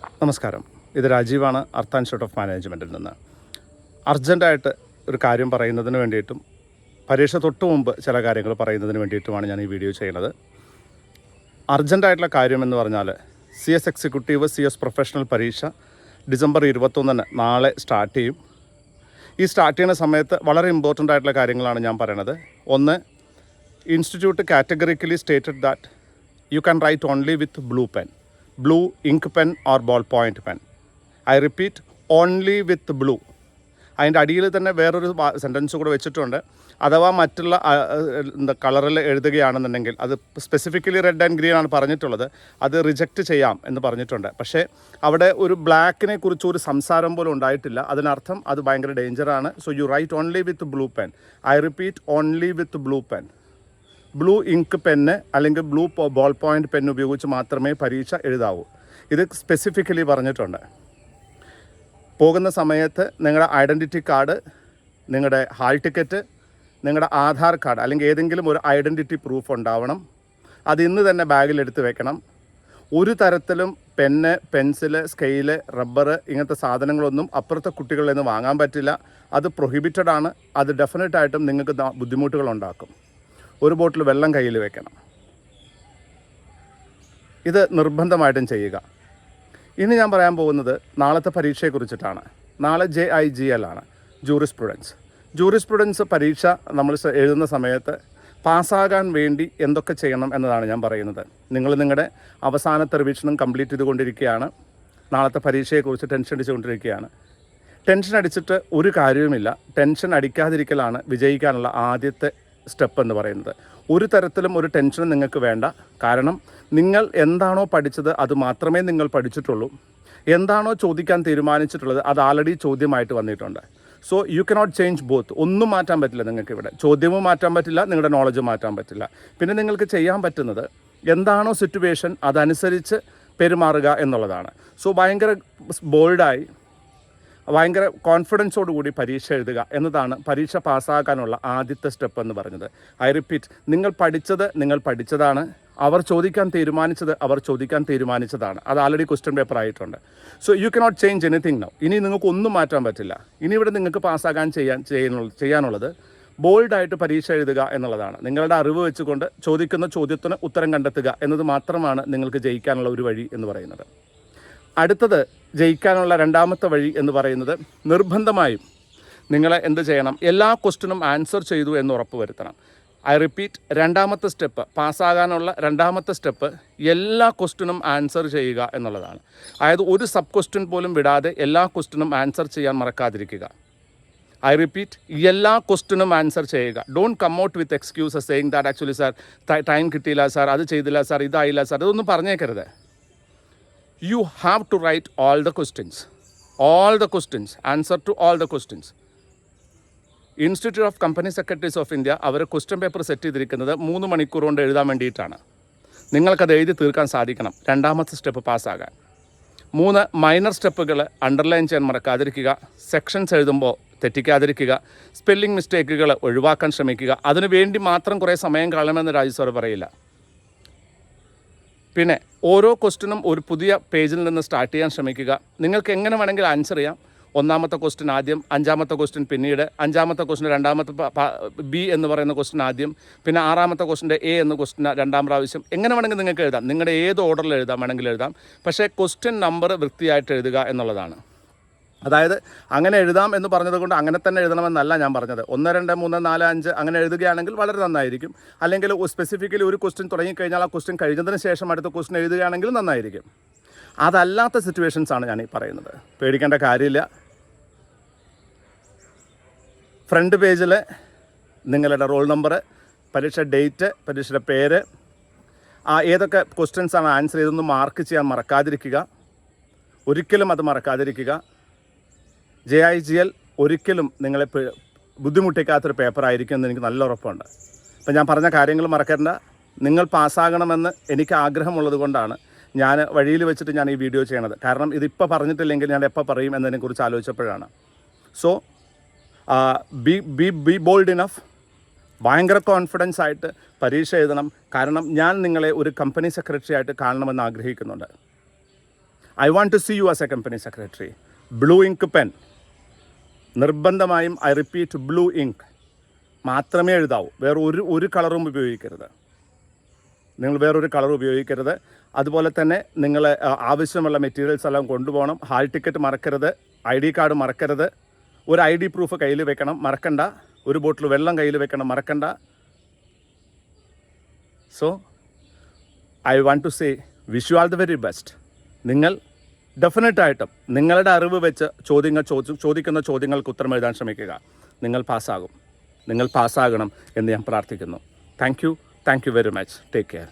നമസ്കാരം. ഇത് രാജീവാണ്, അർത്ത് institute of മാനേജ്മെൻറ്റിൽ നിന്ന്. അർജൻറ്റായിട്ട് ഒരു കാര്യം പറയുന്നതിന് വേണ്ടിയിട്ടും പരീക്ഷ തൊട്ട് മുമ്പ് ചില കാര്യങ്ങൾ പറയുന്നതിന് വേണ്ടിയിട്ടുമാണ് ഞാൻ ഈ വീഡിയോ ചെയ്യുന്നത്. അർജൻറ്റായിട്ടുള്ള കാര്യം എന്ന് പറഞ്ഞാൽ CS എക്സിക്യൂട്ടീവ് CS പ്രൊഫഷണൽ പരീക്ഷ ഡിസംബർ 21 നാളെ സ്റ്റാർട്ട് ചെയ്യും. ഈ സ്റ്റാർട്ട് ചെയ്യുന്ന സമയത്ത് വളരെ ഇമ്പോർട്ടൻ്റ് ആയിട്ടുള്ള കാര്യങ്ങളാണ് ഞാൻ പറയണത്. ഒന്ന്, institute categorically stated that you can write only with blue ink pen or ball point pen. I repeat, only with blue. അതിൻ്റെ അടിയിൽ തന്നെ വേറൊരു സെൻറ്റൻസ് കൂടെ വെച്ചിട്ടുണ്ട്. അഥവാ മറ്റുള്ള കളറിൽ എഴുതുകയാണെന്നുണ്ടെങ്കിൽ അത് സ്പെസിഫിക്കലി റെഡ് ആൻഡ് ഗ്രീൻ ആണ് പറഞ്ഞിട്ടുള്ളത്, അത് റിജക്റ്റ് ചെയ്യാം എന്ന് പറഞ്ഞിട്ടുണ്ട്. പക്ഷേ അവിടെ ഒരു ബ്ലാക്കിനെ കുറിച്ച് ഒരു സംസാരം പോലും ഉണ്ടായിട്ടില്ല. അതിനർത്ഥം അത് ഭയങ്കര ഡേഞ്ചറാണ്. So you write only with blue pen. I repeat, only with blue pen. Blue ink pen അല്ലെങ്കിൽ ബ്ലൂ ബോൾ പോയിൻ്റ് പെൻ ഉപയോഗിച്ച് മാത്രമേ പരീക്ഷ എഴുതാവൂ. ഇത് സ്പെസിഫിക്കലി പറഞ്ഞിട്ടുണ്ട്. പോകുന്ന സമയത്ത് നിങ്ങളുടെ ഐഡൻറ്റിറ്റി കാർഡ്, നിങ്ങളുടെ ഹാൾ ടിക്കറ്റ്, നിങ്ങളുടെ ആധാർ കാർഡ് അല്ലെങ്കിൽ ഏതെങ്കിലും ഒരു ഐഡൻറ്റിറ്റി പ്രൂഫ് ഉണ്ടാവണം. അത് ഇന്ന് തന്നെ ബാഗിലെടുത്ത് വെക്കണം. ഒരു തരത്തിലും പെന്ന്, പെൻസില്, സ്കെയില്, റബ്ബർ ഇങ്ങനത്തെ സാധനങ്ങളൊന്നും അപ്പുറത്തെ കുട്ടികളിൽ നിന്ന് വാങ്ങാൻ പറ്റില്ല. അത് പ്രൊഹിബിറ്റഡ് ആണ്. അത് ഡെഫിനറ്റായിട്ടും നിങ്ങൾക്ക് ബുദ്ധിമുട്ടുകൾ ഉണ്ടാക്കും. ഒരു ബോട്ടിൽ വെള്ളം കയ്യിൽ വെക്കണം. ഇത് നിർബന്ധമായിട്ടും ചെയ്യുക. ഇനി ഞാൻ പറയാൻ പോകുന്നത് നാളത്തെ പരീക്ഷയെക്കുറിച്ചിട്ടാണ്. നാളെ JIGL ആണ്, ജൂറിസ്പ്രുഡൻസ് പരീക്ഷ നമ്മൾ എഴുതുന്ന സമയത്ത് പാസ്സാകാൻ വേണ്ടി എന്തൊക്കെ ചെയ്യണം എന്നതാണ് ഞാൻ പറയുന്നത്. നിങ്ങൾ നിങ്ങളുടെ അവസാനത്തെ റിവിഷനും കംപ്ലീറ്റ് ചെയ്തുകൊണ്ടിരിക്കുകയാണ്. നാളത്തെ പരീക്ഷയെക്കുറിച്ച് ടെൻഷൻ അടിച്ചുകൊണ്ടിരിക്കുകയാണ്. ടെൻഷൻ അടിച്ചിട്ട് ഒരു കാര്യവുമില്ല. ടെൻഷൻ അടിക്കാതിരിക്കലാണ് വിജയിക്കാനുള്ള ആദ്യത്തെ സ്റ്റെപ്പ് എന്ന് പറയുന്നത്. ഒരു തരത്തിലും ഒരു ടെൻഷനും നിങ്ങൾക്ക് വേണ്ട. കാരണം നിങ്ങൾ എന്താണോ പഠിച്ചത് അത് മാത്രമേ നിങ്ങൾ പഠിച്ചിട്ടുള്ളൂ. എന്താണോ ചോദിക്കാൻ തീരുമാനിച്ചിട്ടുള്ളത് അത് ആൾറെഡി ചോദ്യമായിട്ട് വന്നിട്ടുണ്ട്. So you cannot change both. ഒന്നും മാറ്റാൻ പറ്റില്ല നിങ്ങൾക്ക് ഇവിടെ. ചോദ്യവും മാറ്റാൻ പറ്റില്ല, നിങ്ങളുടെ നോളജ് മാറ്റാൻ പറ്റില്ല. പിന്നെ നിങ്ങൾക്ക് ചെയ്യാൻ പറ്റുന്നത് എന്താണോ സിറ്റുവേഷൻ അതനുസരിച്ച് പെരുമാറുക എന്നുള്ളതാണ്. സോ ഭയങ്കര ബോൾഡായി ഭയങ്കര കോൺഫിഡൻസോട് കൂടി പരീക്ഷ എഴുതുക എന്നതാണ് പരീക്ഷ പാസ്സാക്കാനുള്ള ആദ്യത്തെ സ്റ്റെപ്പ് എന്ന് പറഞ്ഞത്. ഐ റിപ്പീറ്റ്, നിങ്ങൾ പഠിച്ചത് നിങ്ങൾ പഠിച്ചതാണ്. അവർ ചോദിക്കാൻ തീരുമാനിച്ചതാണ്. അത് ആൾറെഡി ക്വസ്റ്റ്യൻ പേപ്പർ ആയിട്ടുണ്ട്. So you cannot change anything now. ഇനി നിങ്ങൾക്ക് ഒന്നും മാറ്റാൻ പറ്റില്ല. ഇനി ഇവിടെ നിങ്ങൾക്ക് പാസ്സാകാൻ ചെയ്യാനുള്ളത് ബോൾഡായിട്ട് പരീക്ഷ എഴുതുക എന്നുള്ളതാണ്. നിങ്ങളുടെ അറിവ് വെച്ചുകൊണ്ട് ചോദിക്കുന്ന ചോദ്യത്തിന് ഉത്തരം കണ്ടെത്തുക എന്നത് മാത്രമാണ് നിങ്ങൾക്ക് ജയിക്കാനുള്ള ഒരു വഴി എന്ന് പറയുന്നത്. അടുത്തത് ജയിക്കാനുള്ള രണ്ടാമത്തെ വഴി എന്ന് പറയുന്നത് നിർബന്ധമായും നിങ്ങൾ എന്ത് ചെയ്യണം? എല്ലാ ക്വസ്റ്റ്യനും ആൻസർ ചെയ്തു എന്ന് ഉറപ്പ് വരുത്തണം. ഐ റിപ്പീറ്റ്, രണ്ടാമത്തെ സ്റ്റെപ്പ്, പാസ്സാകാനുള്ള രണ്ടാമത്തെ സ്റ്റെപ്പ് എല്ലാ ക്വസ്റ്റ്യനും ആൻസർ ചെയ്യുക എന്നുള്ളതാണ്. അതായത് ഒരു സബ് ക്വസ്റ്റ്യൻ പോലും വിടാതെ എല്ലാ ക്വസ്റ്റ്യനും ആൻസർ ചെയ്യാൻ മറക്കാതിരിക്കുക. ഐ റിപ്പീറ്റ്, എല്ലാ ക്വസ്റ്റ്യനും ആൻസർ ചെയ്യുക. Don't come out with excuses saying that actually sir time കിട്ടിയില്ല സാർ, അത് ചെയ്തില്ല സാർ, ഇതായില്ല സാർ, അതൊന്നും പറഞ്ഞേക്കരുത്. You have to write all the questions, answer to all the questions. Institute of company secretaries of India അവർ question paper set ചെയ്തിരിക്കുന്നത് 3 മണിക്കൂർ കൊണ്ട് എഴുതാൻ വേണ്ടിയിട്ടാണ്. നിങ്ങൾക്കത് എഴുതി തീർക്കാൻ സാധിക്കണം രണ്ടാമത്തെ സ്റ്റെപ്പ് പാസ്സാകാൻ. 3 മൈനർ സ്റ്റെപ്പുകൾ അണ്ടർലൈൻ ചെയ്യാൻ മറക്കാതിരിക്കുക. സെക്ഷൻസ് എഴുതുമ്പോൾ തെറ്റിക്കാതിരിക്കുക. സ്പെല്ലിംഗ് മിസ്റ്റേക്കുകൾ ഒഴിവാക്കാൻ ശ്രമിക്കുക. അതിനു വേണ്ടി മാത്രം കുറേ സമയം കളയണമെന്ന് രാജീവ് സാർ പറയില്ല. പിന്നെ ഓരോ ക്വസ്റ്റ്യനും ഒരു പുതിയ പേജിൽ നിന്ന് സ്റ്റാർട്ട് ചെയ്യാൻ ശ്രമിക്കുക. നിങ്ങൾക്ക് എങ്ങനെ വേണമെങ്കിൽ ആൻസർ ചെയ്യാം. ഒന്നാമത്തെ ക്വസ്റ്റ്യൻ ആദ്യം, അഞ്ചാമത്തെ ക്വസ്റ്റ്യൻ പിന്നീട്, അഞ്ചാമത്തെ ക്വസ്റ്റ്യൻ രണ്ടാമത്തെ B എന്ന് പറയുന്ന ക്വസ്റ്റ്യൻ ആദ്യം, പിന്നെ ആറാമത്തെ ക്വസ്റ്റ്യൻ്റെ A എന്ന ക്വസ്റ്റ്യൻ രണ്ടാം പ്രാവശ്യം, എങ്ങനെ വേണമെങ്കിൽ നിങ്ങൾക്ക് എഴുതാം. നിങ്ങളുടെ ഏത് ഓർഡറിൽ വേണമെങ്കിൽ എഴുതാം. പക്ഷേ ക്വസ്റ്റ്യൻ നമ്പർ വൃത്തിയായിട്ട് എഴുതുക എന്നുള്ളതാണ്. അതായത് അങ്ങനെ എഴുതാം എന്ന് പറഞ്ഞത് കൊണ്ട് അങ്ങനെ തന്നെ എഴുതണമെന്നല്ല ഞാൻ പറഞ്ഞത്. 1, 2, 3, 4, 5 അങ്ങനെ എഴുതുകയാണെങ്കിൽ വളരെ നന്നായിരിക്കും. അല്ലെങ്കിൽ സ്പെസിഫിക്കലി ഒരു ക്വസ്റ്റ്യൻ തുടങ്ങിക്കഴിഞ്ഞാൽ ആ ക്വസ്റ്റ്യൻ കഴിയുന്നതിന് ശേഷം അടുത്ത ക്വസ്റ്റ്യൻ എഴുതുകയാണെങ്കിൽ നന്നായിരിക്കും. അതല്ലാത്ത സിറ്റുവേഷൻസാണ് ഞാൻ ഈ പറയുന്നത്. പേടിക്കേണ്ട കാര്യമില്ല. ഫ്രണ്ട് പേജിൽ നിങ്ങളുടെ റോൾ നമ്പർ, പരീക്ഷ ഡേറ്റ്, പരീക്ഷയുടെ പേര്, ഏതൊക്കെ ക്വസ്റ്റ്യൻസാണ് ആൻസർ ചെയ്തതെന്ന് മാർക്ക് ചെയ്യാൻ മറക്കാതിരിക്കുക. ഒരിക്കലും അത് മറക്കാതിരിക്കുക. JIGL ഒരിക്കലും നിങ്ങളെ ബുദ്ധിമുട്ടിക്കാത്തൊരു പേപ്പറായിരിക്കും എന്ന് എനിക്ക് നല്ല ഉറപ്പുണ്ട്. അപ്പം ഞാൻ പറഞ്ഞ കാര്യങ്ങൾ മറക്കേണ്ട. നിങ്ങൾ പാസ്സാകണമെന്ന് എനിക്ക് ആഗ്രഹമുള്ളത് കൊണ്ടാണ് ഞാൻ വഴിയിൽ വെച്ചിട്ട് ഞാൻ ഈ വീഡിയോ ചെയ്യണത്. കാരണം ഇതിപ്പോൾ പറഞ്ഞിട്ടില്ലെങ്കിൽ ഞാൻ എപ്പോൾ പറയും എന്നതിനെക്കുറിച്ച് ആലോചിച്ചപ്പോഴാണ്. So be bold enough. ഭയങ്കര കോൺഫിഡൻസ് ആയിട്ട് പരീക്ഷ എഴുതണം. കാരണം ഞാൻ നിങ്ങളെ ഒരു കമ്പനി സെക്രട്ടറി ആയിട്ട് കാണണമെന്ന് ആഗ്രഹിക്കുന്നുണ്ട്. I want to see you as a company secretary. Blue ink pen നിർബന്ധമായും, ഐ റിപ്പീറ്റ്, ബ്ലൂ ഇങ്ക് മാത്രമേ എഴുതാവൂ. വേറെ ഒരു കളറും ഉപയോഗിക്കരുത്. നിങ്ങൾ വേറൊരു കളർ ഉപയോഗിക്കരുത്. അതുപോലെ തന്നെ നിങ്ങൾ ആവശ്യമുള്ള മെറ്റീരിയൽസ് എല്ലാം കൊണ്ടുപോകണം. ഹാൾ ടിക്കറ്റ് മറക്കരുത്. ID കാർഡ് മറക്കരുത്. ഒരു ID പ്രൂഫ് കയ്യിൽ വെക്കണം, മറക്കണ്ട. ഒരു ബോട്ടിൽ വെള്ളം കയ്യിൽ വെക്കണം, മറക്കണ്ട. So I want to say wish you all the very best. നിങ്ങൾ ഡെഫിനറ്റായിട്ടും നിങ്ങളുടെ അറിവ് വെച്ച് ചോദിക്കുന്ന ചോദ്യങ്ങൾക്ക് ഉത്തരം എഴുതാൻ ശ്രമിക്കുക. നിങ്ങൾ പാസ്സാകും. നിങ്ങൾ പാസ്സാകണം എന്ന് ഞാൻ പ്രാർത്ഥിക്കുന്നു. Thank you very much. Take care.